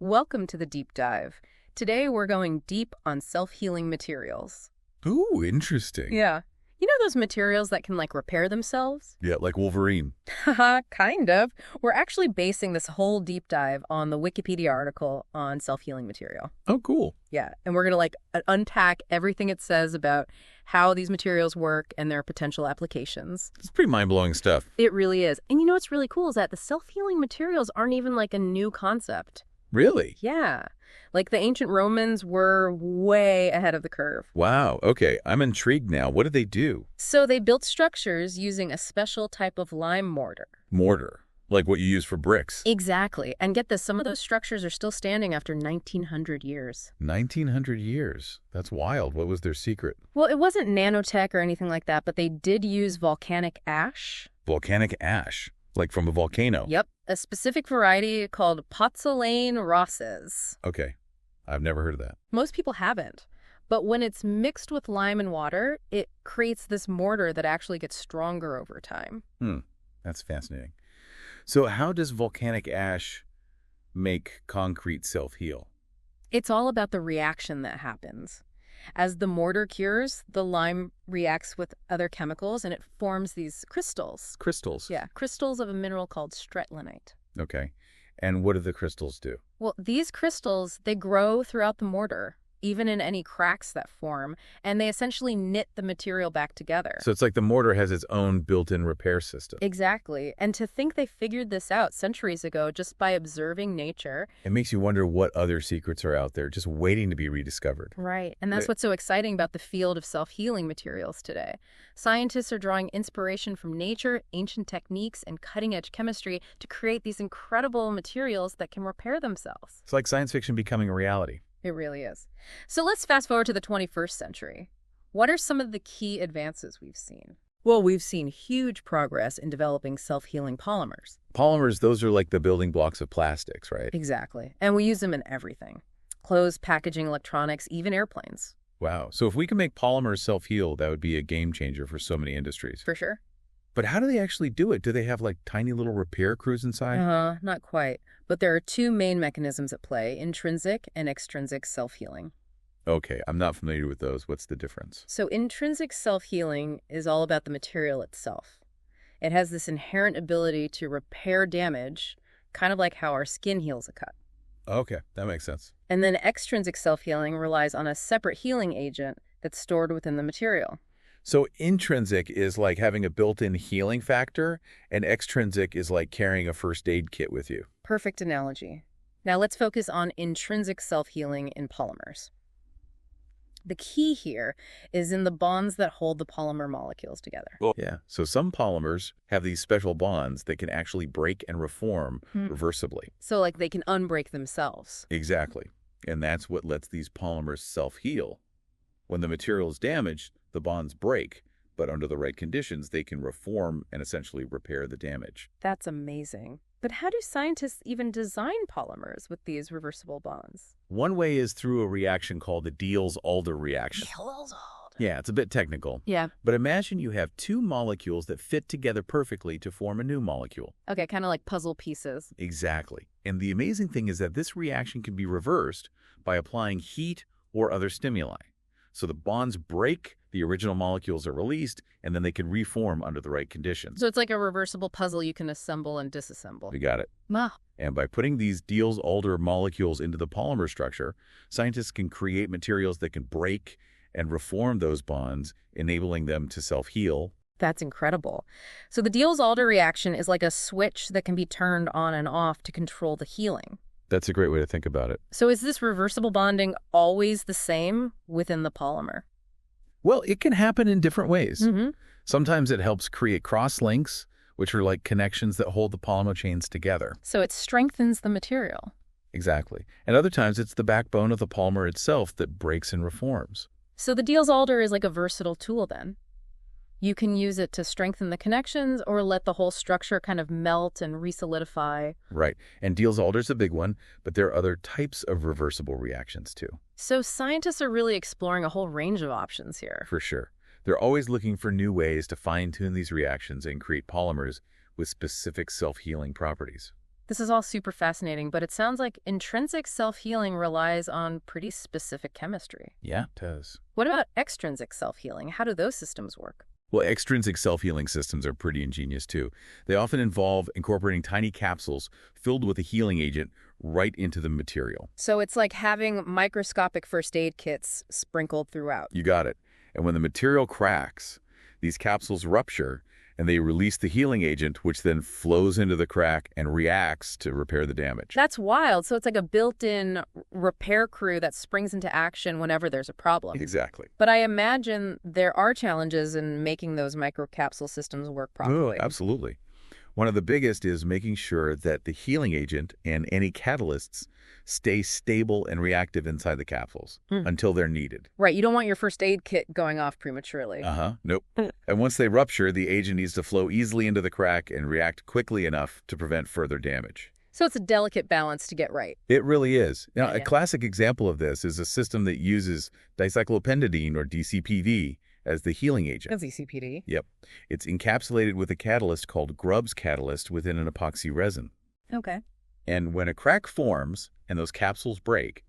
Welcome to the deep dive. Today we're going deep on self-healing materials. Ooh, interesting. Yeah. You know those materials that can repair themselves? Yeah, like Wolverine. Haha, kind of. We're actually basing this whole deep dive on the Wikipedia article on self-healing material. Oh, cool. Yeah, and we're going to unpack everything it says about how these materials work and their potential applications. It's pretty mind-blowing stuff. It really is. And you know what's really cool is that the self-healing materials aren't even a new concept. Really? Yeah. The ancient Romans were way ahead of the curve. Wow. Okay, I'm intrigued now. What did they do? So they built structures using a special type of lime mortar. Mortar. Like what you use for bricks. Exactly. And get this, some of those structures are still standing after 1,900 years. 1,900 years. That's wild. What was their secret? Well, it wasn't nanotech or anything like that, but they did use volcanic ash. Volcanic ash. Like from a volcano. Yep. A specific variety called Pozzolan rosses. Okay. I've never heard of that. Most people haven't. But when it's mixed with lime and water, it creates this mortar that actually gets stronger over time. That's fascinating. So how does volcanic ash make concrete self-heal? It's all about the reaction that happens. As the mortar cures, the lime reacts with other chemicals and it forms these crystals. Crystals? Yeah, crystals of a mineral called stretlinite. Okay. And what do the crystals do? Well, these crystals, they grow throughout the mortar, even in any cracks that form, and they essentially knit the material back together. So it's like the mortar has its own built-in repair system. Exactly. And to think they figured this out centuries ago just by observing nature. It makes you wonder what other secrets are out there just waiting to be rediscovered. Right. And that's what's so exciting about the field of self-healing materials today. Scientists are drawing inspiration from nature, ancient techniques, and cutting-edge chemistry to create these incredible materials that can repair themselves. It's like science fiction becoming a reality. It really is. So let's fast forward to the 21st century. What are some of the key advances we've seen? Well, we've seen huge progress in developing self-healing polymers. Polymers, those are like the building blocks of plastics, right? Exactly. And we use them in everything. Clothes, packaging, electronics, even airplanes. Wow. So if we can make polymers self-heal, that would be a game changer for so many industries. For sure. But how do they actually do it? Do they have tiny little repair crews inside? Not quite. But there are two main mechanisms at play, intrinsic and extrinsic self-healing. Okay, I'm not familiar with those. What's the difference? So intrinsic self-healing is all about the material itself. It has this inherent ability to repair damage, kind of like how our skin heals a cut. Okay, that makes sense. And then extrinsic self-healing relies on a separate healing agent that's stored within the material. So intrinsic is like having a built-in healing factor, and extrinsic is like carrying a first aid kit with you. Perfect analogy. Now let's focus on intrinsic self-healing in polymers. The key here is in the bonds that hold the polymer molecules together. Well, yeah. So some polymers have these special bonds that can actually break and reform reversibly. So they can unbreak themselves. Exactly. And that's what lets these polymers self-heal. When the material is damaged, the bonds break, but under the right conditions, they can reform and essentially repair the damage. That's amazing. But how do scientists even design polymers with these reversible bonds? One way is through a reaction called the Diels-Alder reaction. Yeah, it's a bit technical. Yeah. But imagine you have two molecules that fit together perfectly to form a new molecule. Okay, kind of like puzzle pieces. Exactly. And the amazing thing is that this reaction can be reversed by applying heat or other stimuli. So the bonds break, the original molecules are released, and then they can reform under the right conditions. So it's like a reversible puzzle you can assemble and disassemble. You got it. Wow. And by putting these Diels-Alder molecules into the polymer structure, scientists can create materials that can break and reform those bonds, enabling them to self-heal. That's incredible. So the Diels-Alder reaction is like a switch that can be turned on and off to control the healing. That's a great way to think about it. So is this reversible bonding always the same within the polymer? Well, it can happen in different ways. Sometimes it helps create cross-links, which are like connections that hold the polymer chains together. So it strengthens the material. Exactly. And other times it's the backbone of the polymer itself that breaks and reforms. So the Diels-Alder is like a versatile tool then. You can use it to strengthen the connections or let the whole structure kind of melt and resolidify. Right. And Diels-Alder's a big one, but there are other types of reversible reactions too. So scientists are really exploring a whole range of options here. For sure. They're always looking for new ways to fine-tune these reactions and create polymers with specific self-healing properties. This is all super fascinating, but it sounds like intrinsic self-healing relies on pretty specific chemistry. Yeah, it does. What about extrinsic self-healing? How do those systems work? Well, extrinsic self-healing systems are pretty ingenious, too. They often involve incorporating tiny capsules filled with a healing agent right into the material. So it's like having microscopic first aid kits sprinkled throughout. You got it. And when the material cracks, these capsules rupture, and they release the healing agent, which then flows into the crack and reacts to repair the damage. That's wild. So it's like a built-in repair crew that springs into action whenever there's a problem. Exactly. But I imagine there are challenges in making those microcapsule systems work properly. Oh, absolutely. One of the biggest is making sure that the healing agent and any catalysts stay stable and reactive inside the capsules until they're needed. Right, you don't want your first aid kit going off prematurely. Nope. And once they rupture, the agent needs to flow easily into the crack and react quickly enough to prevent further damage. So it's a delicate balance to get right. It really is. Now, Yeah. a classic example of this is a system that uses dicyclopentadiene, or DCPD, as the healing agent. That's ECPD. Yep. It's encapsulated with a catalyst called Grubbs catalyst within an epoxy resin. Okay. And when a crack forms and those capsules break,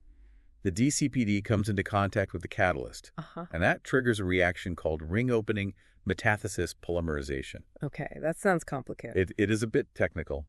the DCPD comes into contact with the catalyst. And that triggers a reaction called ring opening metathesis polymerization. Okay, that sounds complicated. It is a bit technical,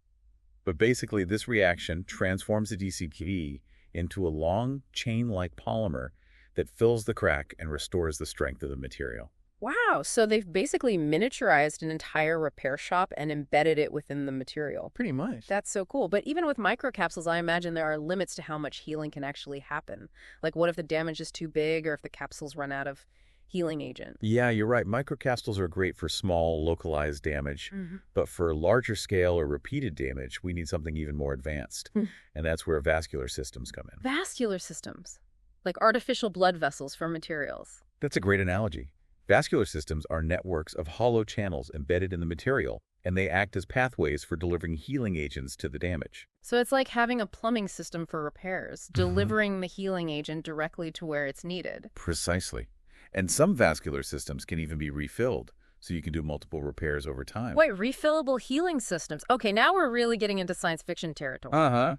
but basically this reaction transforms the DCPD into a long chain-like polymer that fills the crack and restores the strength of the material. Wow, so they've basically miniaturized an entire repair shop and embedded it within the material. Pretty much. That's so cool. But even with microcapsules, I imagine there are limits to how much healing can actually happen. Like what if the damage is too big or if the capsules run out of healing agent? Yeah, you're right. Microcapsules are great for small, localized damage, but for larger scale or repeated damage, we need something even more advanced. And that's where vascular systems come in. Vascular systems, like artificial blood vessels for materials. That's a great analogy. Vascular systems are networks of hollow channels embedded in the material, and they act as pathways for delivering healing agents to the damage. So it's like having a plumbing system for repairs, delivering the healing agent directly to where it's needed. Precisely. And some vascular systems can even be refilled, so you can do multiple repairs over time. Wait, refillable healing systems. Okay, now we're really getting into science fiction territory.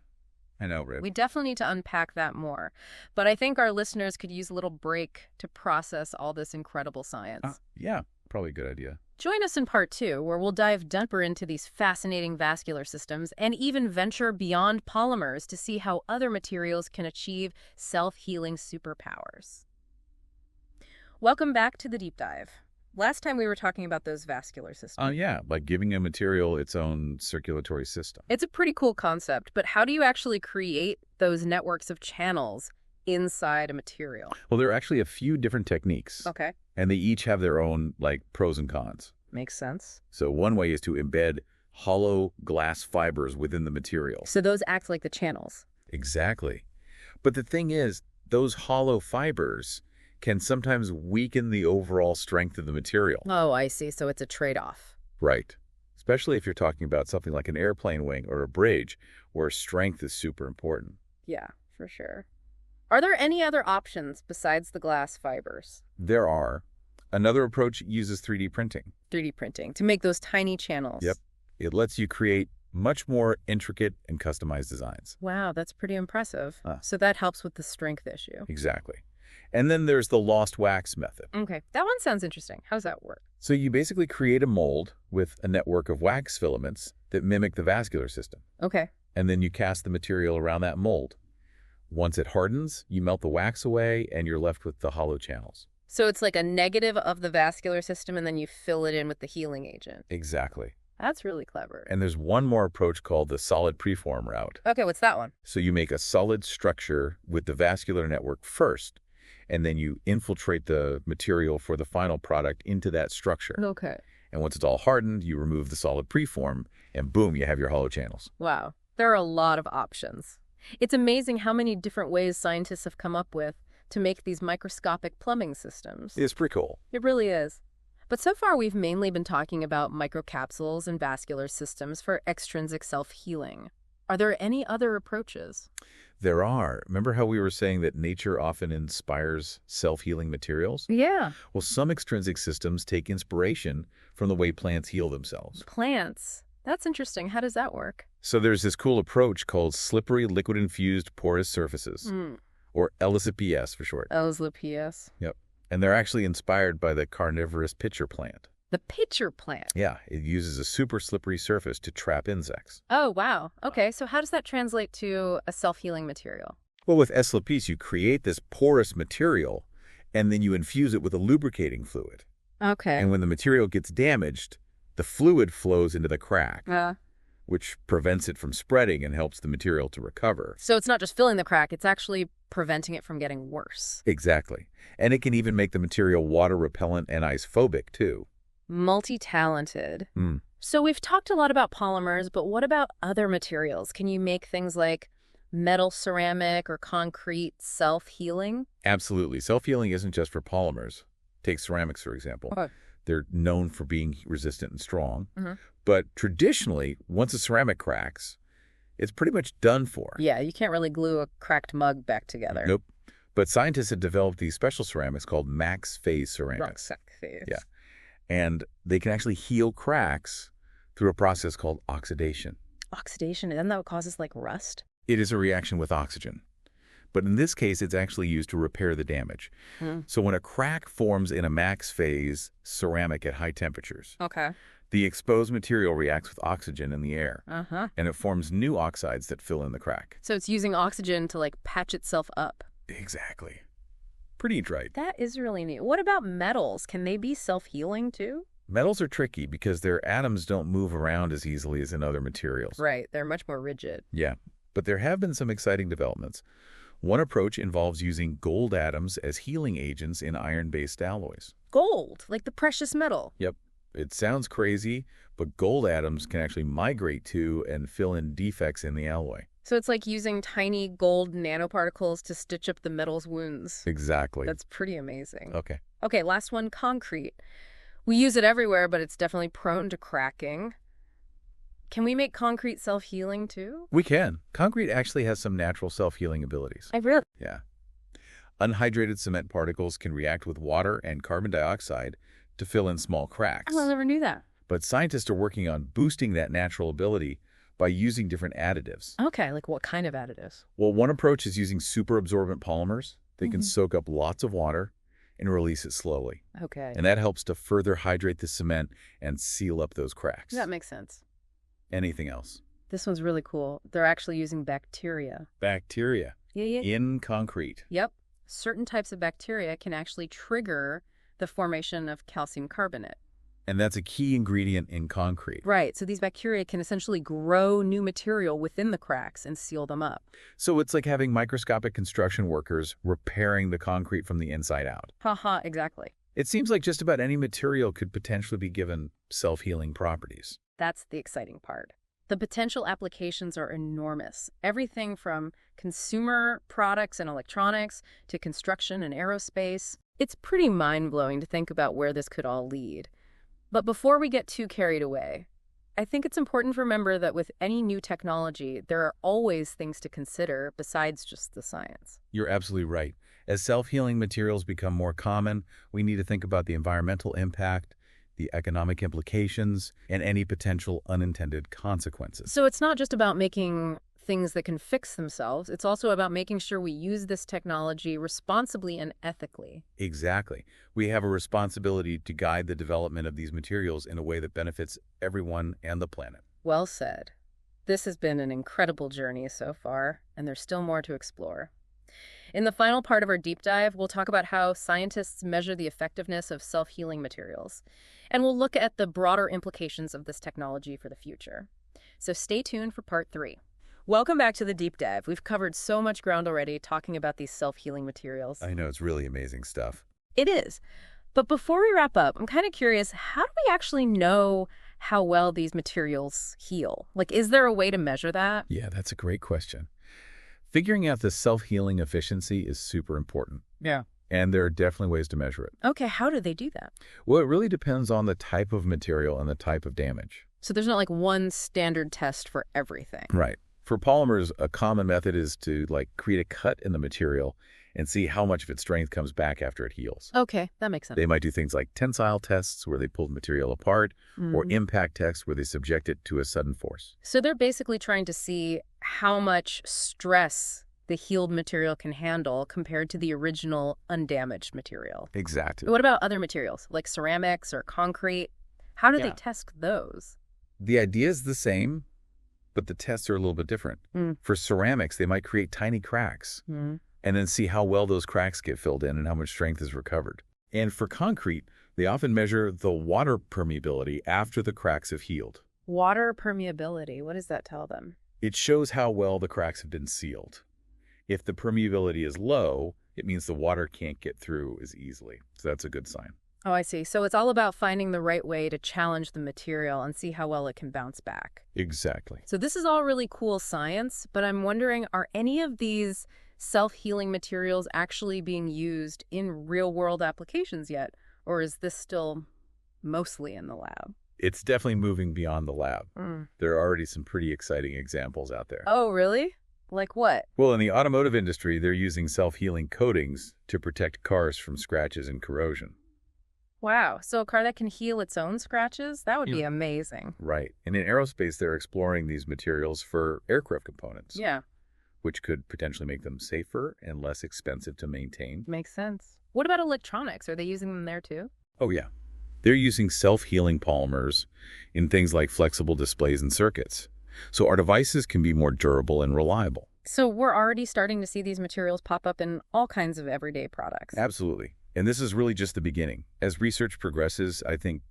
I know, Rip. We definitely need to unpack that more. But I think our listeners could use a little break to process all this incredible science. Yeah, probably a good idea. Join us in part 2, where we'll dive deeper into these fascinating vascular systems and even venture beyond polymers to see how other materials can achieve self-healing superpowers. Welcome back to the Deep Dive. Last time we were talking about those vascular systems. Yeah, like giving a material its own circulatory system. It's a pretty cool concept, but how do you actually create those networks of channels inside a material? Well, there are actually a few different techniques. Okay. And they each have their own, pros and cons. Makes sense. So one way is to embed hollow glass fibers within the material. So those act like the channels. Exactly. But the thing is, those hollow fibers can sometimes weaken the overall strength of the material. Oh, I see. So it's a trade-off. Right. Especially if you're talking about something like an airplane wing or a bridge, where strength is super important. Yeah, for sure. Are there any other options besides the glass fibers? There are. Another approach uses 3D printing. 3D printing to make those tiny channels. Yep. It lets you create much more intricate and customized designs. Wow, that's pretty impressive. So that helps with the strength issue. Exactly. And then there's the lost wax method. Okay, that one sounds interesting. How does that work? So you basically create a mold with a network of wax filaments that mimic the vascular system. Okay. And then you cast the material around that mold. Once it hardens, you melt the wax away and you're left with the hollow channels. So it's like a negative of the vascular system and then you fill it in with the healing agent. Exactly. That's really clever. And there's one more approach called the solid preform route. Okay, what's that one? So you make a solid structure with the vascular network first, and then you infiltrate the material for the final product into that structure. Okay. And once it's all hardened, you remove the solid preform, and boom, you have your hollow channels. Wow. There are a lot of options. It's amazing how many different ways scientists have come up with to make these microscopic plumbing systems. It's pretty cool. It really is. But so far, we've mainly been talking about microcapsules and vascular systems for extrinsic self-healing. Are there any other approaches? There are. Remember how we were saying that nature often inspires self-healing materials? Yeah. Well, some extrinsic systems take inspiration from the way plants heal themselves. Plants. That's interesting. How does that work? So there's this cool approach called slippery liquid-infused porous surfaces, Mm. or LSPS for short. LSPS. Yep. And they're actually inspired by the carnivorous pitcher plant. The pitcher plant. Yeah, it uses a super slippery surface to trap insects. Oh, wow. Okay, so how does that translate to a self-healing material? Well, with SLPs, you create this porous material, and then you infuse it with a lubricating fluid. Okay. And when the material gets damaged, the fluid flows into the crack, which prevents it from spreading and helps the material to recover. So it's not just filling the crack, it's actually preventing it from getting worse. Exactly. And it can even make the material water repellent and ice phobic, too. Multi-talented. Mm. So we've talked a lot about polymers, but what about other materials? Can you make things like metal, ceramic, or concrete self-healing? Absolutely. Self-healing isn't just for polymers. Take ceramics, for example. Oh. They're known for being resistant and strong. Mhm. But traditionally, once a ceramic cracks, it's pretty much done for. Yeah, you can't really glue a cracked mug back together. Nope. But scientists have developed these special ceramics called max phase ceramics. Yeah. And they can actually heal cracks through a process called oxidation. Oxidation, isn't that what causes like rust? It is a reaction with oxygen. But in this case, it's actually used to repair the damage. Mm. So when a crack forms in a max phase ceramic at high temperatures, Okay. the exposed material reacts with oxygen in the air, Uh-huh. and it forms new oxides that fill in the crack. So it's using oxygen to like patch itself up. Exactly. Pretty neat, right? That is really neat. What about metals? Can they be self-healing too? Metals are tricky because their atoms don't move around as easily as in other materials. Right, they're much more rigid. Yeah, but there have been some exciting developments. One approach involves using gold atoms as healing agents in iron-based alloys. Gold, like the precious metal. Yep. It sounds crazy, but gold atoms can actually migrate to and fill in defects in the alloy. So it's like using tiny gold nanoparticles to stitch up the metal's wounds. Exactly. That's pretty amazing. Okay. Okay, last one, concrete. We use it everywhere, but it's definitely prone to cracking. Can we make concrete self-healing too? We can. Concrete actually has some natural self-healing abilities. I really... Yeah. Unhydrated cement particles can react with water and carbon dioxide to fill in small cracks. I never knew that. But scientists are working on boosting that natural ability by using different additives. Okay, like what kind of additives? Well, one approach is using superabsorbent polymers. They can Mhm. soak up lots of water and release it slowly. Okay. And that helps to further hydrate the cement and seal up those cracks. That makes sense. Anything else? This one's really cool. They're actually using bacteria. Bacteria Yeah. in concrete. Yep. Certain types of bacteria can actually trigger the formation of calcium carbonate. And that's a key ingredient in concrete. Right. So these bacteria can essentially grow new material within the cracks and seal them up. So it's like having microscopic construction workers repairing the concrete from the inside out. Haha, exactly. It seems like just about any material could potentially be given self-healing properties. That's the exciting part. The potential applications are enormous. Everything from consumer products and electronics to construction and aerospace. It's pretty mind-blowing to think about where this could all lead. But before we get too carried away, I think it's important to remember that with any new technology, there are always things to consider besides just the science. You're absolutely right. As self-healing materials become more common, we need to think about the environmental impact, the economic implications, and any potential unintended consequences. So it's not just about making things that can fix themselves. It's also about making sure we use this technology responsibly and ethically. Exactly. We have a responsibility to guide the development of these materials in a way that benefits everyone and the planet. Well said. This has been an incredible journey so far, and there's still more to explore. In the final part of our deep dive, we'll talk about how scientists measure the effectiveness of self-healing materials, and we'll look at the broader implications of this technology for the future. So stay tuned for part 3. Welcome back to the deep dive. We've covered so much ground already talking about these self-healing materials. I know, it's really amazing stuff. It is. But before we wrap up, I'm kind of curious, how do we actually know how well these materials heal? Like, is there a way to measure that? Yeah, that's a great question. Figuring out the self-healing efficiency is super important. Yeah. And there are definitely ways to measure it. Okay, how do they do that? Well, it really depends on the type of material and the type of damage. So there's not like one standard test for everything. Right. For polymers, a common method is to create a cut in the material and see how much of its strength comes back after it heals. Okay, that makes sense. They might do things like tensile tests where they pull the material apart, or Mm. impact tests where they subject it to a sudden force. So they're basically trying to see how much stress the healed material can handle compared to the original undamaged material. Exactly. What about other materials, like ceramics or concrete? How do they Yeah. test those? The idea is the same, but the tests are a little bit different. Mm. For ceramics, they might create tiny cracks Mm. and then see how well those cracks get filled in and how much strength is recovered. And for concrete, they often measure the water permeability after the cracks have healed. Water permeability, what does that tell them? It shows how well the cracks have been sealed. If the permeability is low, it means the water can't get through as easily. So that's a good sign. Oh, I see. So it's all about finding the right way to challenge the material and see how well it can bounce back. Exactly. So this is all really cool science, but I'm wondering, are any of these self-healing materials actually being used in real-world applications yet? Or is this still mostly in the lab? It's definitely moving beyond the lab. Mm. There are already some pretty exciting examples out there. Oh, really? Like what? Well, in the automotive industry, they're using self-healing coatings to protect cars from scratches and corrosion. Wow. So a car that can heal its own scratches? That would be Yeah. amazing. Right. And in aerospace, they're exploring these materials for aircraft components, Yeah, which could potentially make them safer and less expensive to maintain. makes sense. What about electronics? Are they using them there too? Oh, yeah. They're using self-healing polymers in things like flexible displays and circuits, so our devices can be more durable and reliable. So we're already starting to see these materials pop up in all kinds of everyday products. Absolutely. And this is really just the beginning. As research progresses, I think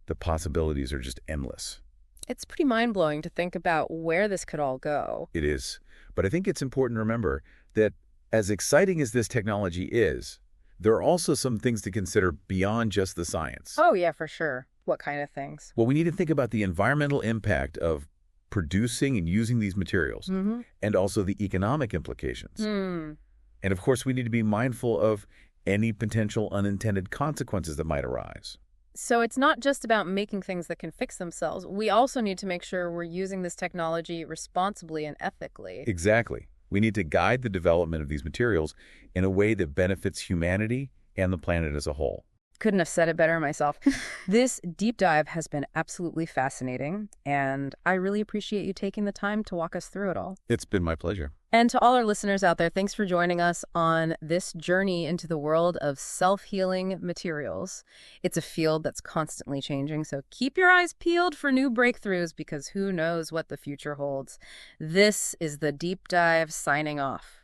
the possibilities are just endless. It's pretty mind-blowing to think about where this could all go. It is. But I think it's important to remember that as exciting as this technology is, there are also some things to consider beyond just the science. Oh, yeah, for sure. What kind of things? Well, we need to think about the environmental impact of producing and using these materials, Mm-hmm. and also the economic implications. Hmm. And of course, we need to be mindful of any potential unintended consequences that might arise. So it's not just about making things that can fix themselves. We also need to make sure we're using this technology responsibly and ethically. Exactly. We need to guide the development of these materials in a way that benefits humanity and the planet as a whole. Couldn't have said it better myself. This deep dive has been absolutely fascinating, and I really appreciate you taking the time to walk us through it all. It's been my pleasure. And to all our listeners out there, thanks for joining us on this journey into the world of self-healing materials. It's a field that's constantly changing, so keep your eyes peeled for new breakthroughs because who knows what the future holds. This is the Deep Dive signing off.